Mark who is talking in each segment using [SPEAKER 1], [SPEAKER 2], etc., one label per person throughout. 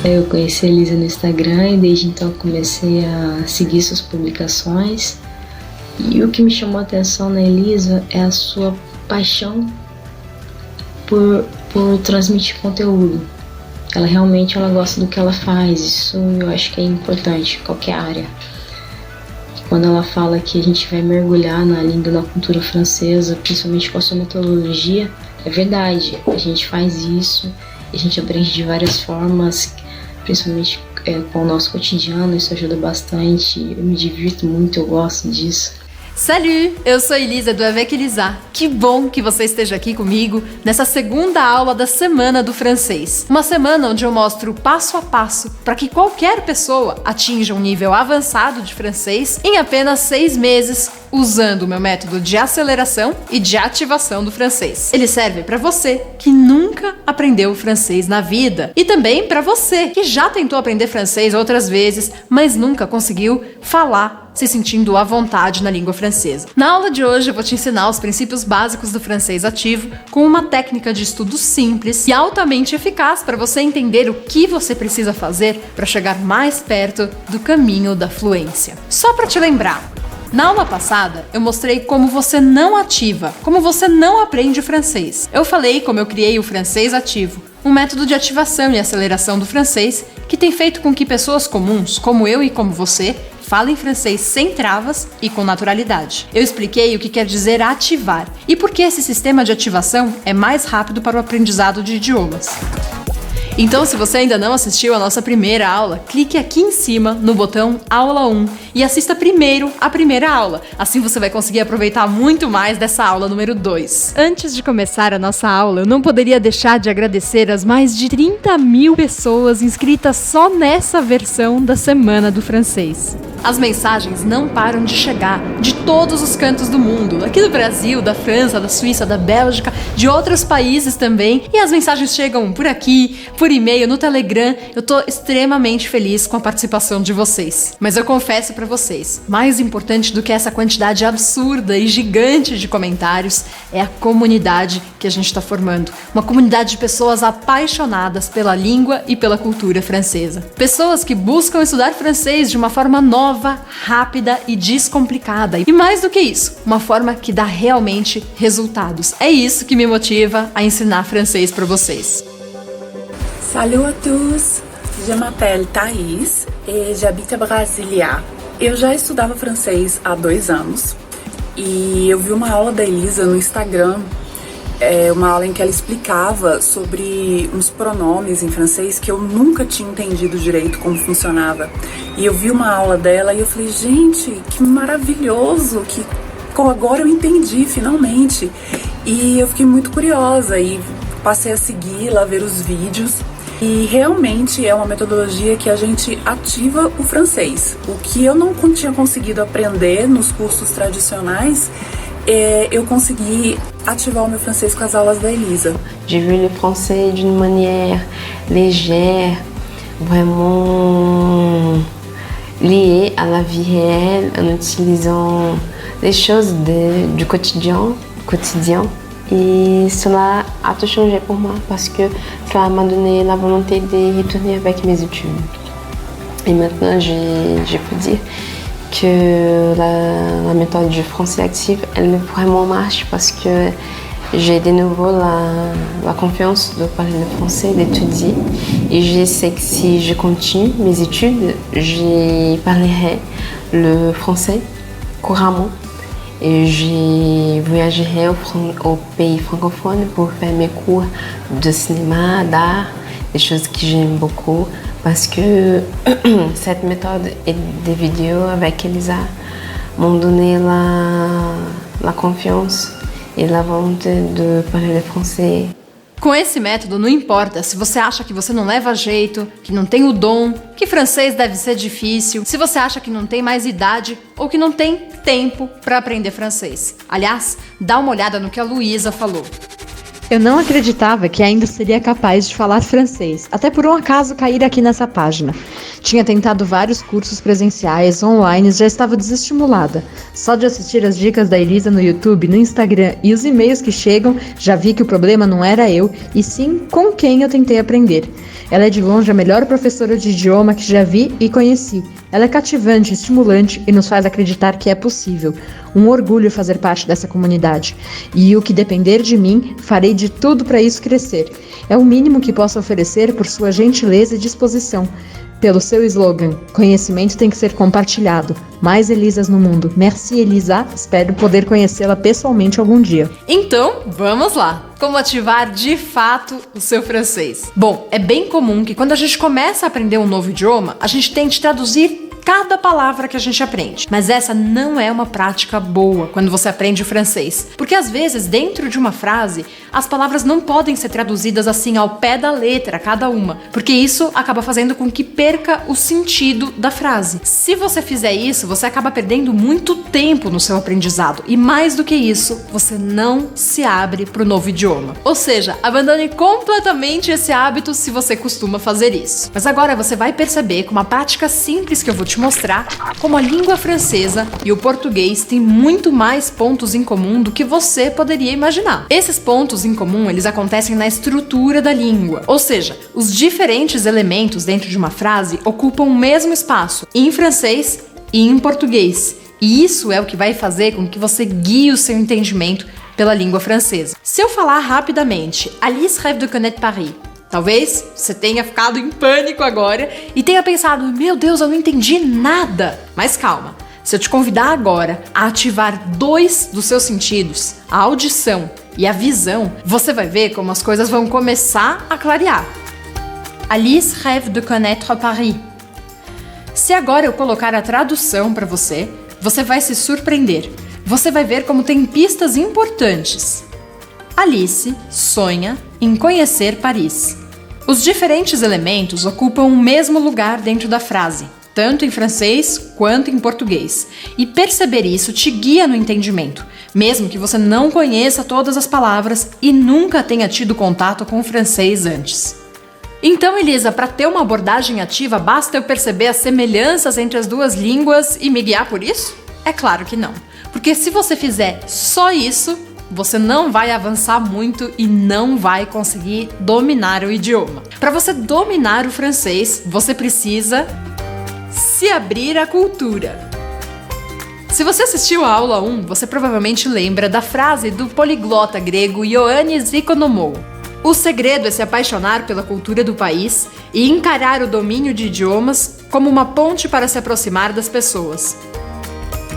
[SPEAKER 1] Eu conheci a Elisa no Instagram e desde então comecei a seguir suas publicações. E o que me chamou a atenção na Elisa é a sua paixão por transmitir conteúdo. Ela realmente gosta do que ela faz, isso eu acho que é importante em qualquer área. Quando ela fala que a gente vai mergulhar na língua, na cultura francesa, principalmente com a sua metodologia, é verdade, a gente faz isso, a gente aprende de várias formas, principalmente com o nosso cotidiano, isso ajuda bastante, eu me divirto muito, eu gosto disso.
[SPEAKER 2] Salut! Eu sou Elisa do Avec Elisa. Que bom que você esteja aqui comigo nessa segunda aula da Semana do Francês. Uma semana onde eu mostro passo a passo para que qualquer pessoa atinja um nível avançado de francês em apenas 6 meses, usando o meu método de aceleração e de ativação do francês. Ele serve para você que nunca aprendeu francês na vida e também para você que já tentou aprender francês outras vezes, mas nunca conseguiu falar se sentindo à vontade na língua francesa. Na aula de hoje eu vou te ensinar os princípios básicos do francês ativo com uma técnica de estudo simples e altamente eficaz para você entender o que você precisa fazer para chegar mais perto do caminho da fluência. Só para te lembrar, na aula passada, eu mostrei como você não ativa, como você não aprende francês. Eu falei como eu criei o francês ativo, um método de ativação e aceleração do francês que tem feito com que pessoas comuns, como eu e como você, falem francês sem travas e com naturalidade. Eu expliquei o que quer dizer ativar e por que esse sistema de ativação é mais rápido para o aprendizado de idiomas. Então, se você ainda não assistiu a nossa primeira aula, clique aqui em cima no botão Aula 1 e assista primeiro a primeira aula. Assim você vai conseguir aproveitar muito mais dessa aula número 2. Antes de começar a nossa aula, eu não poderia deixar de agradecer as mais de 30 mil pessoas inscritas só nessa versão da Semana do Francês. As mensagens não param de chegar de todos os cantos do mundo, aqui do Brasil, da França, da Suíça, da Bélgica, de outros países também. E as mensagens chegam por aqui, por e-mail, no Telegram. Eu tô extremamente feliz com a participação de vocês. Mas eu confesso pra vocês, mais importante do que essa quantidade absurda e gigante de comentários é a comunidade que a gente tá formando. Uma comunidade de pessoas apaixonadas pela língua e pela cultura francesa. Pessoas que buscam estudar francês de uma forma nova, rápida e descomplicada. E mais do que isso, uma forma que dá realmente resultados. É isso que me motiva a ensinar francês para vocês.
[SPEAKER 3] Salut à tous! Je m'appelle Thaís e j'habite à Brasília. Eu já estudava francês há 2 anos e eu vi uma aula da Elisa no Instagram, uma aula em que ela explicava sobre uns pronomes em francês que eu nunca tinha entendido direito como funcionava. E eu vi uma aula dela e eu falei, gente, que maravilhoso, que agora eu entendi finalmente. E eu fiquei muito curiosa e passei a segui-la, a ver os vídeos. E realmente é uma metodologia que a gente ativa o francês. O que eu não tinha conseguido aprender nos cursos tradicionais, eu consegui ativar o meu francês com as aulas da Elisa.
[SPEAKER 4] J'ai vu le français d'une manière légère, vraiment liée à la vie réelle, en utilisant les choses du quotidien. Et cela a tout changé pour moi parce que cela m'a donné la volonté de retourner avec mes études. Et maintenant, je peux dire que la méthode du français actif, elle vraiment marche parce que j'ai de nouveau la confiance de parler le français, d'étudier. Et je sais que si je continue mes études, je parlerai le français couramment. Et je voyagerai au pays francophone pour faire mes cours de cinéma, d'art, des choses que j'aime beaucoup. Parce que cette méthode et des vidéos avec Elisa m'ont donné la confiance et la volonté de parler le français.
[SPEAKER 2] Com esse método, não importa se você acha que você não leva jeito, que não tem o dom, que francês deve ser difícil, se você acha que não tem mais idade ou que não tem tempo para aprender francês. Aliás, dá uma olhada no que a Luísa falou.
[SPEAKER 5] Eu não acreditava que ainda seria capaz de falar francês, até por um acaso cair aqui nessa página. Tinha tentado vários cursos presenciais, online, já estava desestimulada. Só de assistir as dicas da Elisa no YouTube, no Instagram e os e-mails que chegam, já vi que o problema não era eu, e sim com quem eu tentei aprender. Ela é de longe a melhor professora de idioma que já vi e conheci. Ela é cativante, estimulante e nos faz acreditar que é possível. Um orgulho fazer parte dessa comunidade. E o que depender de mim, farei de tudo para isso crescer. É o mínimo que posso oferecer por sua gentileza e disposição. Pelo seu slogan, conhecimento tem que ser compartilhado. Mais Elisas no mundo. Merci, Elisa. Espero poder conhecê-la pessoalmente algum dia.
[SPEAKER 2] Então, vamos lá. Como ativar de fato o seu francês? Bom, é bem comum que quando a gente começa a aprender um novo idioma, a gente tente traduzir cada palavra que a gente aprende. Mas essa não é uma prática boa quando você aprende o francês. Porque às vezes, dentro de uma frase, as palavras não podem ser traduzidas assim ao pé da letra, cada uma. Porque isso acaba fazendo com que perca o sentido da frase. Se você fizer isso, você acaba perdendo muito tempo no seu aprendizado. E mais do que isso, você não se abre para o novo idioma. Ou seja, abandone completamente esse hábito se você costuma fazer isso. Mas agora você vai perceber com uma prática simples que eu vou te mostrar como a língua francesa e o português têm muito mais pontos em comum do que você poderia imaginar. Esses pontos em comum, eles acontecem na estrutura da língua, ou seja, os diferentes elementos dentro de uma frase ocupam o mesmo espaço em francês e em português. E isso é o que vai fazer com que você guie o seu entendimento pela língua francesa. Se eu falar rapidamente, Alice rêve de connaître Paris, talvez você tenha ficado em pânico agora e tenha pensado, meu Deus, eu não entendi nada. Mas calma, se eu te convidar agora a ativar 2 dos seus sentidos, a audição e a visão, você vai ver como as coisas vão começar a clarear. Alice rêve de connaître Paris. Se agora eu colocar a tradução para você, você vai se surpreender. Você vai ver como tem pistas importantes. Alice sonha em conhecer Paris. Os diferentes elementos ocupam o mesmo lugar dentro da frase, tanto em francês quanto em português. E perceber isso te guia no entendimento, mesmo que você não conheça todas as palavras e nunca tenha tido contato com o francês antes. Então, Elisa, para ter uma abordagem ativa, basta eu perceber as semelhanças entre as duas línguas e me guiar por isso? É claro que não. Porque se você fizer só isso, você não vai avançar muito e não vai conseguir dominar o idioma. Para você dominar o francês, você precisa se abrir à cultura. Se você assistiu a aula 1, você provavelmente lembra da frase do poliglota grego Ioannis Oikonomou. O segredo é se apaixonar pela cultura do país e encarar o domínio de idiomas como uma ponte para se aproximar das pessoas.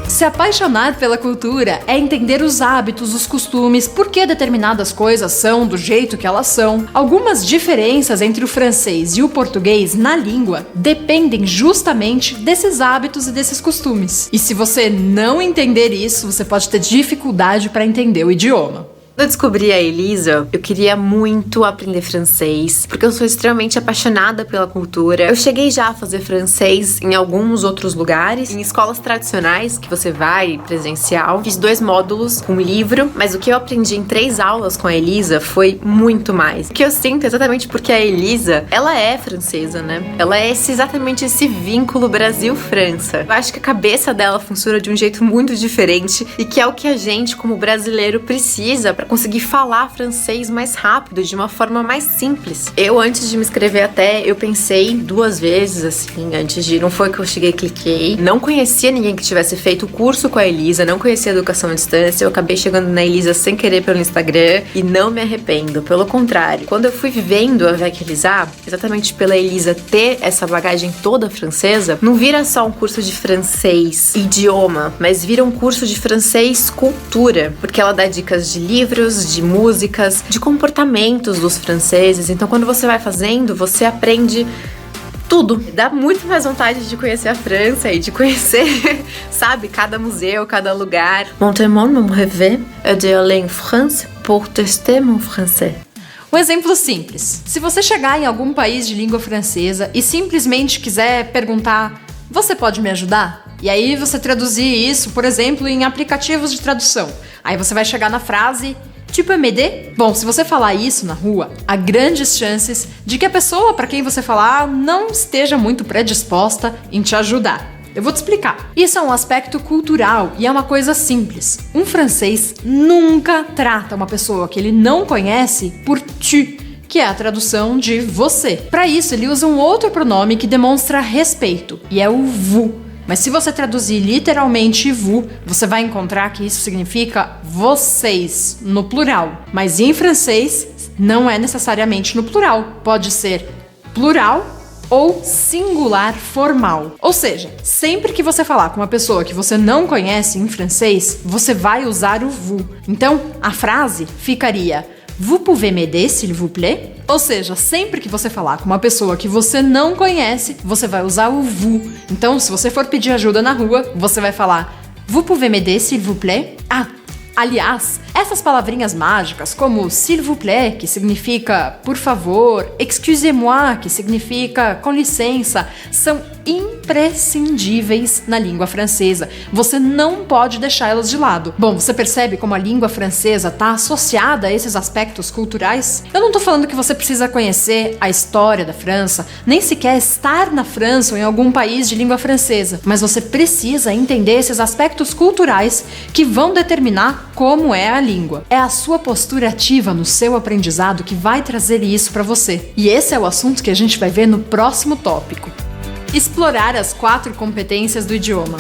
[SPEAKER 2] Se apaixonar pela cultura é entender os hábitos, os costumes, por que determinadas coisas são do jeito que elas são. Algumas diferenças entre o francês e o português na língua dependem justamente desses hábitos e desses costumes. E se você não entender isso, você pode ter dificuldade para entender o idioma.
[SPEAKER 4] Quando eu descobri a Elisa, eu queria muito aprender francês, porque eu sou extremamente apaixonada pela cultura. Eu cheguei já a fazer francês em alguns outros lugares, em escolas tradicionais que você vai presencial. Fiz 2 módulos com livro, mas o que eu aprendi em 3 aulas com a Elisa foi muito mais. O que eu sinto é exatamente porque a Elisa, ela é francesa, né? Ela é exatamente esse vínculo Brasil-França. Eu acho que a cabeça dela funciona de um jeito muito diferente e que é o que a gente, como brasileiro, precisa para conseguir falar francês mais rápido, de uma forma mais simples. Eu, antes de me inscrever eu pensei 2 vezes, assim, antes de... Não foi que eu cheguei e cliquei. Não conhecia ninguém que tivesse feito o curso com a Elisa, não conhecia a educação à distância. Eu acabei chegando na Elisa sem querer pelo Instagram e não me arrependo. Pelo contrário, quando eu fui vivendo a Avec Elisa, exatamente pela Elisa ter essa bagagem toda francesa, não vira só um curso de francês, idioma, mas vira um curso de francês cultura, porque ela dá dicas de livros, de músicas, de comportamentos dos franceses. Então, quando você vai fazendo, você aprende tudo. Dá muito mais vontade de conhecer a França e de conhecer, sabe, cada museu, cada lugar. Mon témoin, mon rêve est d'aller en France pour tester mon français.
[SPEAKER 2] Um exemplo simples. Se você chegar em algum país de língua francesa e simplesmente quiser perguntar, você pode me ajudar? E aí você traduzir isso, por exemplo, em aplicativos de tradução. Aí você vai chegar na frase, tu peux m'aider? Bom, se você falar isso na rua, há grandes chances de que a pessoa para quem você falar não esteja muito predisposta em te ajudar. Eu vou te explicar. Isso é um aspecto cultural e é uma coisa simples. Um francês nunca trata uma pessoa que ele não conhece por tu, que é a tradução de você. Para isso, ele usa um outro pronome que demonstra respeito, e é o vous. Mas se você traduzir literalmente vous, você vai encontrar que isso significa vocês, no plural. Mas em francês, não é necessariamente no plural. Pode ser plural ou singular formal. Ou seja, sempre que você falar com uma pessoa que você não conhece em francês, você vai usar o vous. Então, a frase ficaria: Vous pouvez m'aider, s'il vous plaît? Ou seja, sempre que você falar com uma pessoa que você não conhece, você vai usar o vous. Então, se você for pedir ajuda na rua, você vai falar: Vous pouvez m'aider, s'il vous plaît? Aliás, essas palavrinhas mágicas, como s'il vous plaît, que significa por favor, excusez-moi, que significa com licença, são imprescindíveis na língua francesa. Você não pode deixar elas de lado. Bom, você percebe como a língua francesa está associada a esses aspectos culturais? Eu não estou falando que você precisa conhecer a história da França, nem sequer estar na França ou em algum país de língua francesa, mas você precisa entender esses aspectos culturais que vão determinar como é a língua. É a sua postura ativa no seu aprendizado que vai trazer isso para você. E esse é o assunto que a gente vai ver no próximo tópico. Explorar as 4 competências do idioma.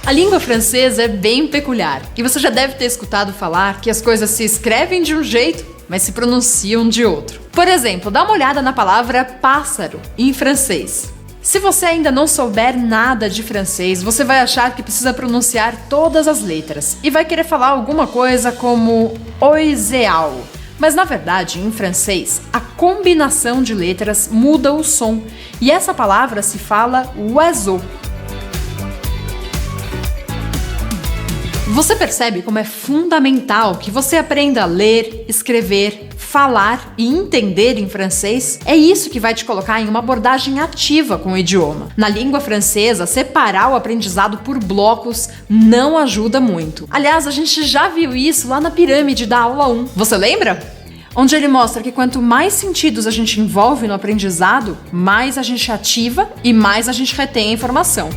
[SPEAKER 2] A língua francesa é bem peculiar, e você já deve ter escutado falar que as coisas se escrevem de um jeito, mas se pronunciam de outro. Por exemplo, dá uma olhada na palavra pássaro em francês. Se você ainda não souber nada de francês, você vai achar que precisa pronunciar todas as letras e vai querer falar alguma coisa como oiseal. Mas na verdade, em francês, a combinação de letras muda o som e essa palavra se fala oiseau. Você percebe como é fundamental que você aprenda a ler, escrever, falar e entender em francês? É isso que vai te colocar em uma abordagem ativa com o idioma. Na língua francesa, separar o aprendizado por blocos não ajuda muito. Aliás, a gente já viu isso lá na pirâmide da aula 1. Você lembra? Onde ele mostra que quanto mais sentidos a gente envolve no aprendizado, mais a gente ativa e mais a gente retém a informação.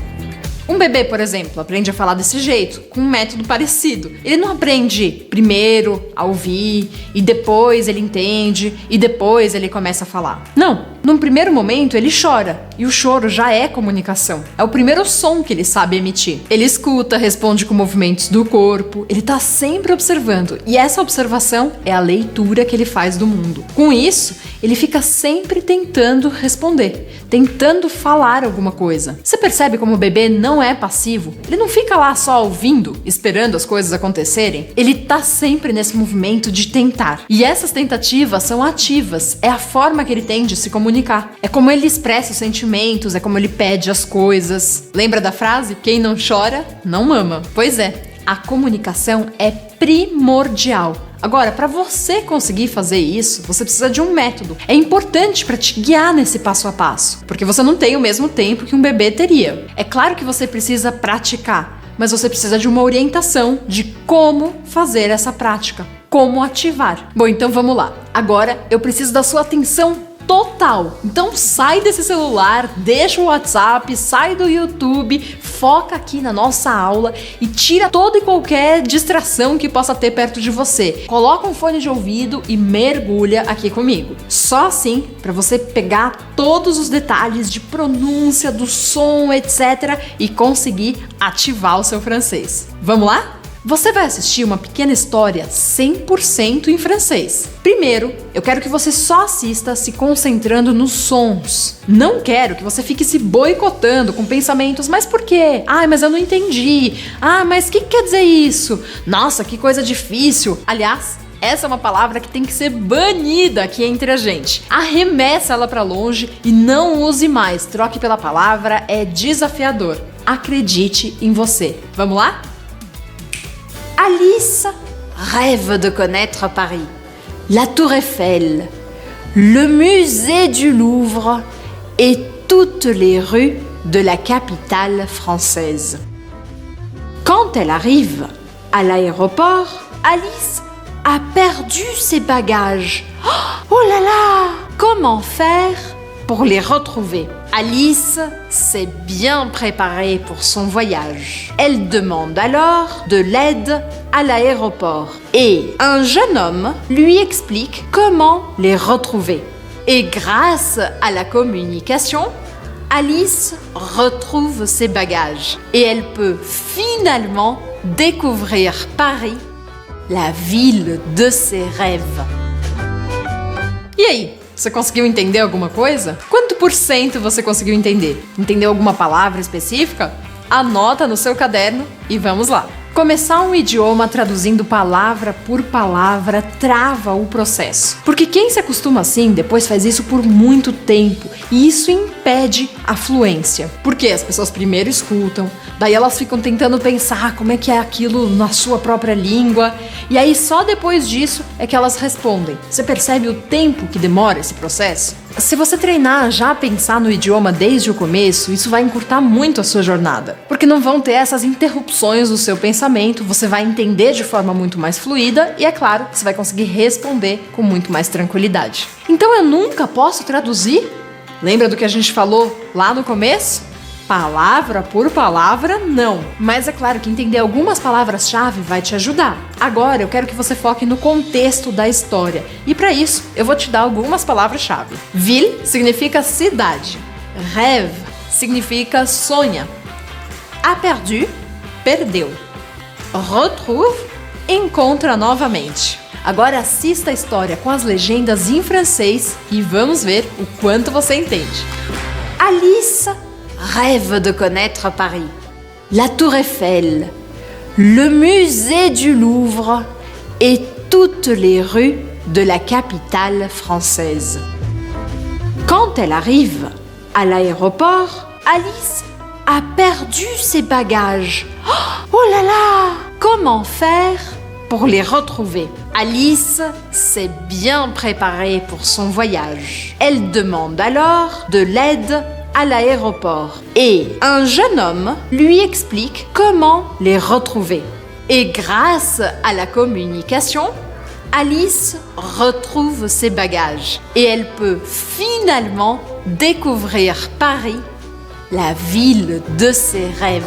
[SPEAKER 2] Um bebê, por exemplo, aprende a falar desse jeito, com um método parecido. Ele não aprende primeiro a ouvir, e depois ele entende, e depois ele começa a falar. Não, num primeiro momento ele chora, e o choro já é comunicação. É o primeiro som que ele sabe emitir. Ele escuta, responde com movimentos do corpo, ele tá sempre observando, e essa observação é a leitura que ele faz do mundo. Com isso, ele fica sempre tentando responder, tentando falar alguma coisa. Você percebe como o bebê não é passivo? Ele não fica lá só ouvindo, esperando as coisas acontecerem. Ele tá sempre nesse movimento de tentar. E essas tentativas são ativas. É a forma que ele tem de se comunicar. É como ele expressa os sentimentos, é como ele pede as coisas. Lembra da frase? Quem não chora, não mama. Pois é, a comunicação é primordial. Agora, para você conseguir fazer isso, você precisa de um método. É importante para te guiar nesse passo a passo, porque você não tem o mesmo tempo que um bebê teria. É claro que você precisa praticar, mas você precisa de uma orientação de como fazer essa prática, como ativar. Bom, então vamos lá. Agora eu preciso da sua atenção total. Então sai desse celular, deixa o WhatsApp, sai do YouTube, foca aqui na nossa aula e tira toda e qualquer distração que possa ter perto de você. Coloca um fone de ouvido e mergulha aqui comigo. Só assim, para você pegar todos os detalhes de pronúncia, do som, etc. e conseguir ativar o seu francês. Vamos lá? Você vai assistir uma pequena história 100% em francês. Primeiro, eu quero que você só assista se concentrando nos sons. Não quero que você fique se boicotando com pensamentos, mas por quê? Ah, mas eu não entendi. Ah, mas o que quer dizer isso? Nossa, que coisa difícil. Aliás, essa é uma palavra que tem que ser banida aqui entre a gente. Arremessa ela pra longe e não use mais. Troque pela palavra, é desafiador. Acredite em você. Vamos lá? Alice rêve de connaître Paris, la Tour Eiffel, le musée du Louvre et toutes les rues de la capitale française. Quand elle arrive à l'aéroport, Alice a perdu ses bagages. Oh là là! Comment faire pour les retrouver? Alice s'est bien préparée pour son voyage. Elle demande alors de l'aide à l'aéroport. Et un jeune homme lui explique comment les retrouver. Et grâce à la communication, Alice retrouve ses bagages. Et elle peut finalement découvrir Paris, la ville de ses rêves. E aí? Você conseguiu entender alguma coisa? Quanto por cento você conseguiu entender? Entendeu alguma palavra específica? Anota no seu caderno e vamos lá. Começar um idioma traduzindo palavra por palavra trava o processo. Porque quem se acostuma assim, depois faz isso por muito tempo. E isso impede a fluência. Porque as pessoas primeiro escutam, daí elas ficam tentando pensar como é que é aquilo na sua própria língua. E aí só depois disso é que elas respondem. Você percebe o tempo que demora esse processo? Se você treinar já a pensar no idioma desde o começo, isso vai encurtar muito a sua jornada. Porque não vão ter essas interrupções do seu pensamento, você vai entender de forma muito mais fluida e, é claro, você vai conseguir responder com muito mais tranquilidade. Então eu nunca posso traduzir? Lembra do que a gente falou lá no começo? Palavra por palavra, não. Mas é claro que entender algumas palavras-chave vai te ajudar. Agora eu quero que você foque no contexto da história. E para isso, eu vou te dar algumas palavras-chave. Ville significa cidade. Rêve significa sonha. A perdu, perdeu. Retrouve, encontra novamente. Agora assista a história com as legendas em francês e vamos ver o quanto você entende. Alice rêve de connaître Paris, la Tour Eiffel, le musée du Louvre et toutes les rues de la capitale française. Quand elle arrive à l'aéroport, Alice a perdu ses bagages. Oh là là! Comment faire pour les retrouver? Alice s'est bien préparée pour son voyage. Elle demande alors de l'aide à l'aéroport. Et un jeune homme lui explique comment les retrouver. Et grâce à la communication, Alice retrouve ses bagages. Et elle peut finalement découvrir Paris, la ville de ses rêves.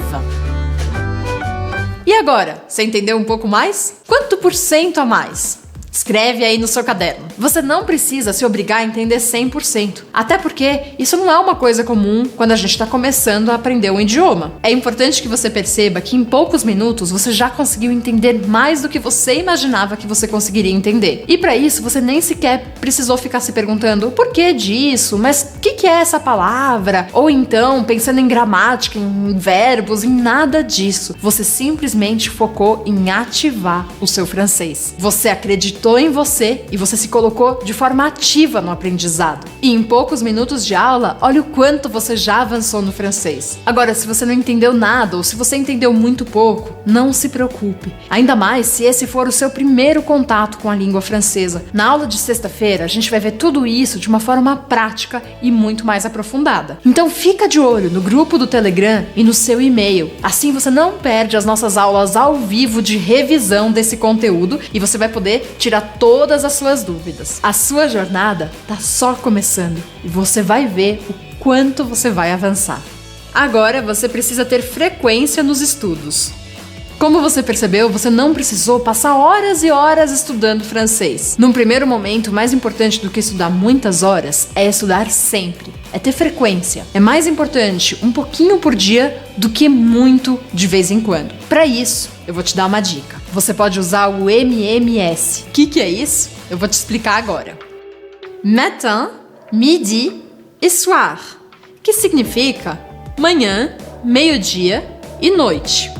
[SPEAKER 2] E agora, você entendeu um pouco mais? Quanto por cento a mais? Escreve aí no seu caderno. Você não precisa se obrigar a entender 100%. Até porque isso não é uma coisa comum quando a gente está começando a aprender um idioma. É importante que você perceba que em poucos minutos você já conseguiu entender mais do que você imaginava que você conseguiria entender. E para isso você nem sequer precisou ficar se perguntando o porquê disso, mas o que é essa palavra? Ou então pensando em gramática, em verbos, em nada disso. Você simplesmente focou em ativar o seu francês. Você acreditou em você e você se colocou de forma ativa no aprendizado. E em poucos minutos de aula, olha o quanto você já avançou no francês. Agora, se você não entendeu nada ou se você entendeu muito pouco, não se preocupe. Ainda mais se esse for o seu primeiro contato com a língua francesa. Na aula de sexta-feira, a gente vai ver tudo isso de uma forma prática e muito mais aprofundada. Então fica de olho no grupo do Telegram e no seu e-mail. Assim você não perde as nossas aulas ao vivo de revisão desse conteúdo e você vai poder tirar todas as suas dúvidas. A sua jornada tá só começando e você vai ver o quanto você vai avançar. Agora você precisa ter frequência nos estudos. Como você percebeu, você não precisou passar horas e horas estudando francês. Num primeiro momento, mais importante do que estudar muitas horas é estudar sempre. É ter frequência. É mais importante um pouquinho por dia do que muito de vez em quando. Para isso, eu vou te dar uma dica. Você pode usar o MMS. O que é isso? Eu vou te explicar agora. Matin, midi et soir. Que significa manhã, meio-dia e noite.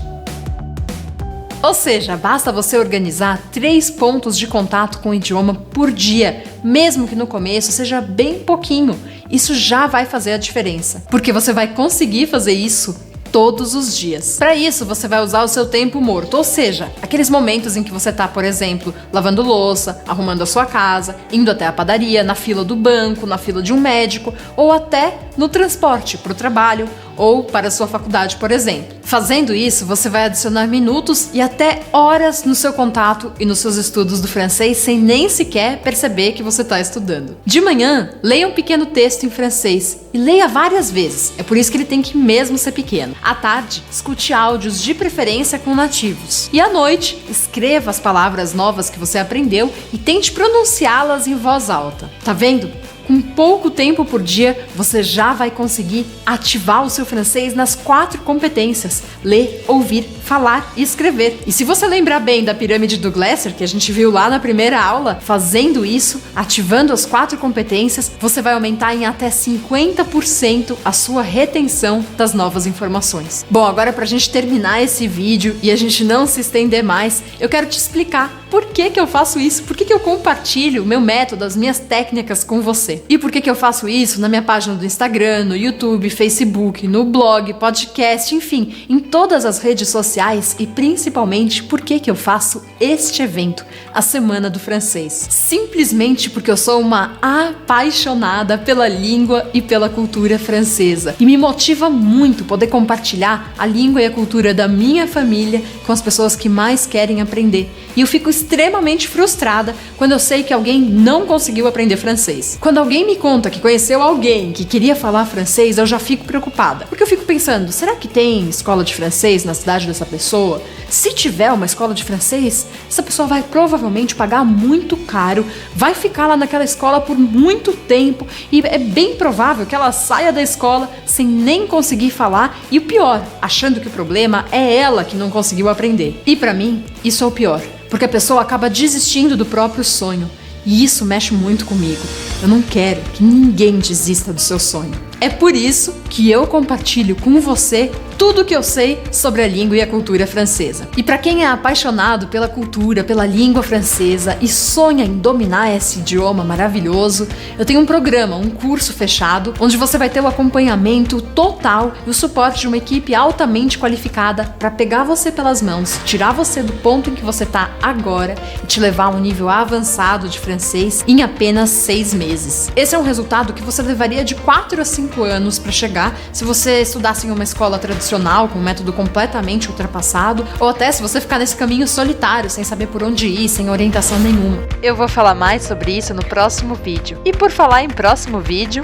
[SPEAKER 2] Ou seja, basta você organizar 3 pontos de contato com o idioma por dia, mesmo que no começo seja bem pouquinho. Isso já vai fazer a diferença, porque você vai conseguir fazer isso todos os dias. Para isso, você vai usar o seu tempo morto, ou seja, aqueles momentos em que você tá, por exemplo, lavando louça, arrumando a sua casa, indo até a padaria, na fila do banco, na fila de um médico, ou até no transporte para o trabalho, ou para a sua faculdade, por exemplo. Fazendo isso, você vai adicionar minutos e até horas no seu contato e nos seus estudos do francês sem nem sequer perceber que você está estudando. De manhã, leia um pequeno texto em francês e leia várias vezes. É por isso que ele tem que mesmo ser pequeno. À tarde, escute áudios de preferência com nativos. E à noite, escreva as palavras novas que você aprendeu e tente pronunciá-las em voz alta. Tá vendo? Com pouco tempo por dia, você já vai conseguir ativar o seu francês nas 4 competências: ler, ouvir, falar e escrever. E se você lembrar bem da pirâmide do Glasser, que a gente viu lá na primeira aula, fazendo isso, ativando as 4 competências, você vai aumentar em até 50% a sua retenção das novas informações. Bom, agora pra gente terminar esse vídeo e a gente não se estender mais, eu quero te explicar por que eu faço isso, por que eu compartilho o meu método, as minhas técnicas com você. E por que eu faço isso na minha página do Instagram, no YouTube, Facebook, no blog, podcast, enfim, em todas as redes sociais, e principalmente por que eu faço este evento, a Semana do Francês. Simplesmente porque eu sou uma apaixonada pela língua e pela cultura francesa. E me motiva muito poder compartilhar a língua e a cultura da minha família com as pessoas que mais querem aprender. E eu fico extremamente frustrada quando eu sei que alguém não conseguiu aprender francês. Quando alguém me conta que conheceu alguém que queria falar francês, eu já fico preocupada. Porque eu fico pensando, será que tem escola de francês na cidade dessa pessoa? Se tiver uma escola de francês, essa pessoa vai provavelmente pagar muito caro, vai ficar lá naquela escola por muito tempo e é bem provável que ela saia da escola sem nem conseguir falar e o pior, achando que o problema é ela que não conseguiu aprender. E pra mim, isso é o pior, porque a pessoa acaba desistindo do próprio sonho. E isso mexe muito comigo. Eu não quero que ninguém desista do seu sonho. É por isso que eu compartilho com você tudo o que eu sei sobre a língua e a cultura francesa. E para quem é apaixonado pela cultura, pela língua francesa e sonha em dominar esse idioma maravilhoso, eu tenho um programa, um curso fechado, onde você vai ter o acompanhamento total e o suporte de uma equipe altamente qualificada para pegar você pelas mãos, tirar você do ponto em que você está agora e te levar a um nível avançado de francês em apenas 6 meses. Esse é um resultado que você levaria de 4 a 5 anos para chegar se você estudasse em uma escola tradicional com um método completamente ultrapassado, ou até se você ficar nesse caminho solitário, sem saber por onde ir, sem orientação nenhuma. Eu vou falar mais sobre isso no próximo vídeo. E por falar em próximo vídeo...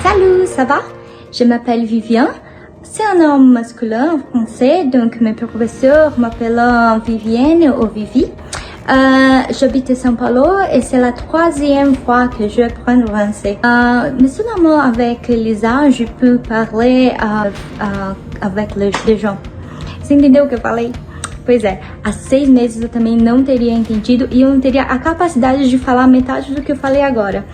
[SPEAKER 6] Salut, ça va? Je m'appelle Vivian. C'est un nom masculin français, donc mes professeurs m'appellent Vivienne ou Vivi. J'habite à São Paulo et c'est la 3e fois que je apprends le français. Mais seulement avec Lisa, je peux parler avec les gens. Você entendeu o que eu falei? Pois é, há 6 meses eu também não teria entendido e eu não teria a capacidade de falar metade do que eu falei agora.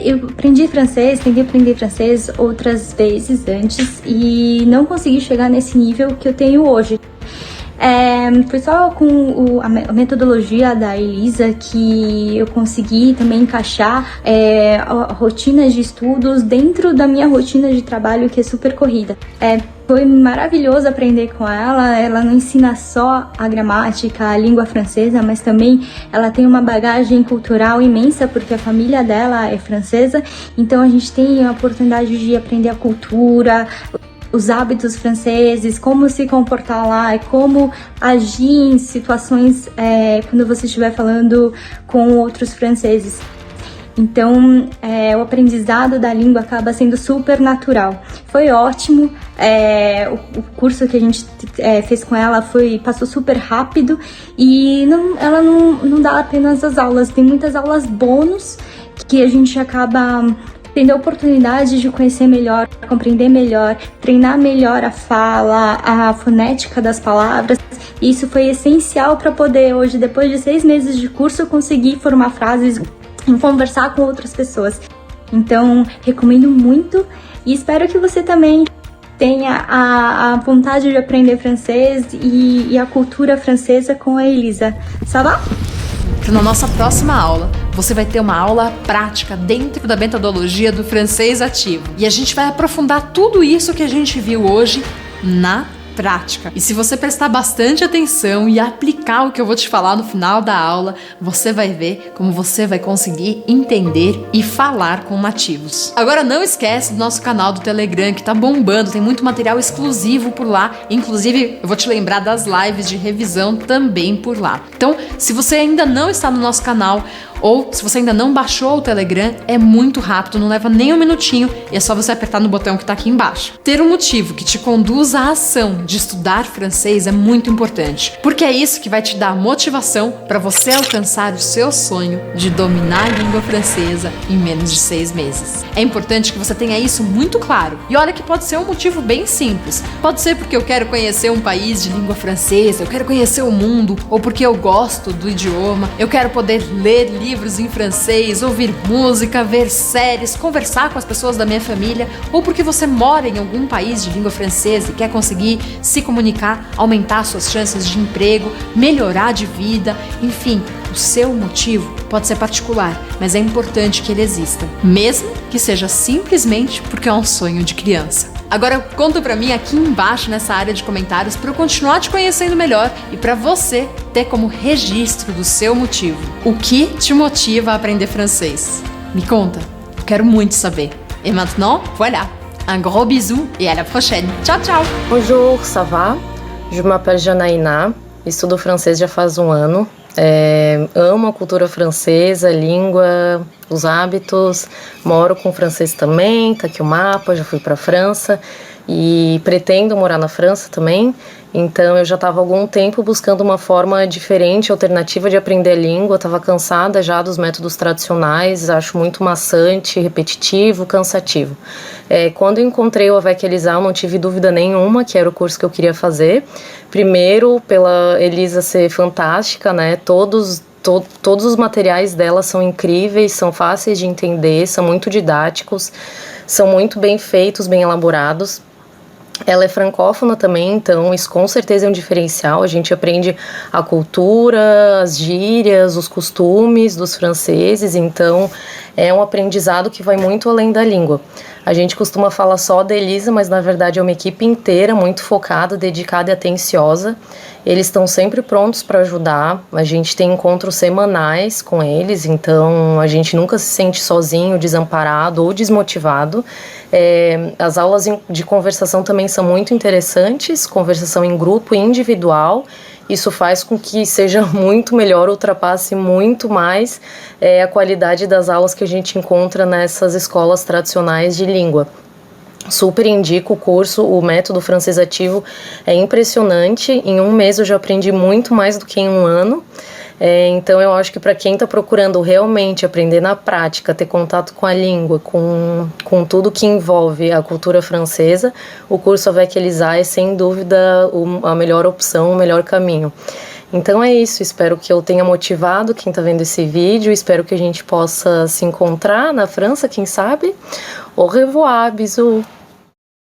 [SPEAKER 6] Eu aprendi francês, tentei aprender francês outras vezes antes e não consegui chegar nesse nível que eu tenho hoje. Foi só com a metodologia da Elisa que eu consegui também encaixar rotinas de estudos dentro da minha rotina de trabalho, que é super corrida. Foi maravilhoso aprender com ela. Ela não ensina só a gramática, a língua francesa, mas também ela tem uma bagagem cultural imensa, porque a família dela é francesa, então a gente tem a oportunidade de aprender a cultura, os hábitos franceses, como se comportar lá, como agir em situações quando você estiver falando com outros franceses. Então, o aprendizado da língua acaba sendo super natural. Foi ótimo, o curso que a gente fez com ela passou super rápido e ela não dá apenas as aulas, tem muitas aulas bônus que a gente acaba tendo a oportunidade de conhecer melhor, compreender melhor, treinar melhor a fala, a fonética das palavras. E isso foi essencial para poder hoje, depois de 6 meses de curso, conseguir formar frases e conversar com outras pessoas. Então, recomendo muito e espero que você também tenha a vontade de aprender francês e a cultura francesa com a Elisa. Ça va?
[SPEAKER 2] Na nossa próxima aula, você vai ter uma aula prática dentro da metodologia do francês ativo. E a gente vai aprofundar tudo isso que a gente viu hoje na prática. E se você prestar bastante atenção e aplicar o que eu vou te falar no final da aula, você vai ver como você vai conseguir entender e falar com nativos. Agora não esquece do nosso canal do Telegram, que tá bombando, tem muito material exclusivo por lá. Inclusive, eu vou te lembrar das lives de revisão também por lá. Então, se você ainda não está no nosso canal, ou se você ainda não baixou o Telegram, é muito rápido, não leva nem um minutinho e é só você apertar no botão que está aqui embaixo. Ter um motivo que te conduza à ação de estudar francês é muito importante, porque é isso que vai te dar motivação para você alcançar o seu sonho de dominar a língua francesa em menos de 6 meses. É importante que você tenha isso muito claro. E olha que pode ser um motivo bem simples. Pode ser porque eu quero conhecer um país de língua francesa, eu quero conhecer o mundo, ou porque eu gosto do idioma, eu quero poder ler livros em francês, ouvir música, ver séries, conversar com as pessoas da minha família, ou porque você mora em algum país de língua francesa e quer conseguir se comunicar, aumentar suas chances de emprego, melhorar de vida, enfim, o seu motivo pode ser particular, mas é importante que ele exista, mesmo que seja simplesmente porque é um sonho de criança. Agora conta pra mim aqui embaixo nessa área de comentários para eu continuar te conhecendo melhor e para você ter como registro do seu motivo. O que te motiva a aprender francês? Me conta, eu quero muito saber. Et maintenant, voilà. Un gros bisou et à la prochaine. Tchau, tchau!
[SPEAKER 7] Bonjour, ça va? Je m'appelle Janaína, estudo francês já faz um ano. Amo a cultura francesa, a língua, os hábitos, moro com francês também, tá aqui o mapa, já fui para a França e pretendo morar na França também, então eu já estava há algum tempo buscando uma forma diferente, alternativa de aprender a língua, estava cansada já dos métodos tradicionais, acho muito maçante, repetitivo, cansativo. Quando eu encontrei o Avec Elisa, eu não tive dúvida nenhuma que era o curso que eu queria fazer, primeiro pela Elisa ser fantástica, né, todos os materiais dela são incríveis, são fáceis de entender, são muito didáticos, são muito bem feitos, bem elaborados. Ela é francófona também, então isso com certeza é um diferencial. A gente aprende a cultura, as gírias, os costumes dos franceses, então é um aprendizado que vai muito além da língua. A gente costuma falar só da Elisa, mas na verdade é uma equipe inteira, muito focada, dedicada e atenciosa. Eles estão sempre prontos para ajudar, a gente tem encontros semanais com eles, então a gente nunca se sente sozinho, desamparado ou desmotivado. As aulas de conversação também são muito interessantes, conversação em grupo e individual. Isso faz com que seja muito melhor, ultrapasse muito mais a qualidade das aulas que a gente encontra nessas escolas tradicionais de língua. Super indico o curso, o método francês ativo é impressionante, em um mês eu já aprendi muito mais do que em um ano. Então eu acho que para quem está procurando realmente aprender na prática, ter contato com a língua, com tudo que envolve a cultura francesa, o curso Avec Elisa é sem dúvida a melhor opção, o melhor caminho. Então é isso, espero que eu tenha motivado quem está vendo esse vídeo, espero que a gente possa se encontrar na França, quem sabe. Au revoir, bisous!